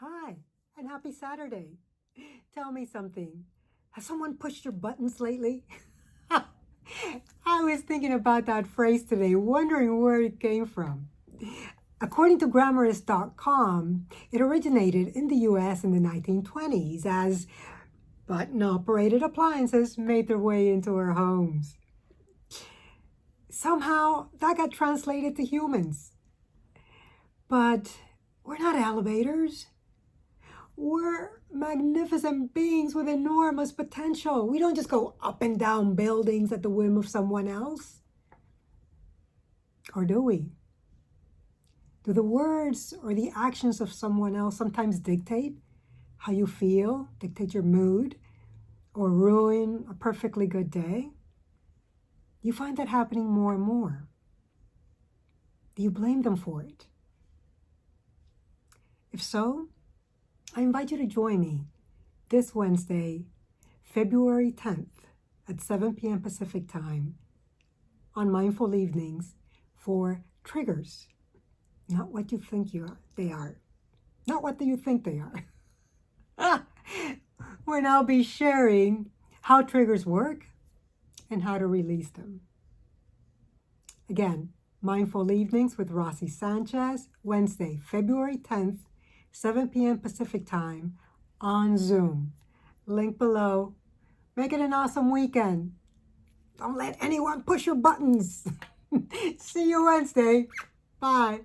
Hi, and happy Saturday. Tell me something. Has someone pushed your buttons lately? I was thinking about that phrase today, wondering where it came from. According to grammarist.com, it originated in the US in the 1920s as button-operated appliances made their way into our homes. Somehow, that got translated to humans. But we're not elevators. We're magnificent beings with enormous potential. We don't just go up and down buildings at the whim of someone else. Or do we? Do the words or the actions of someone else sometimes dictate how you feel, dictate your mood, or ruin a perfectly good day? You find that happening more and more. Do you blame them for it? If so, I invite you to join me this Wednesday, February 10th at 7 p.m. Pacific Time on Mindful Evenings for triggers. Not what you think they are. Not what do you think they are. Where I'll be sharing how triggers work and how to release them. Again, Mindful Evenings with Rossi Sanchez, Wednesday, February 10th, 7 p.m. Pacific Time on Zoom. Link below. Make it an awesome weekend. Don't let anyone push your buttons. See you Wednesday. Bye.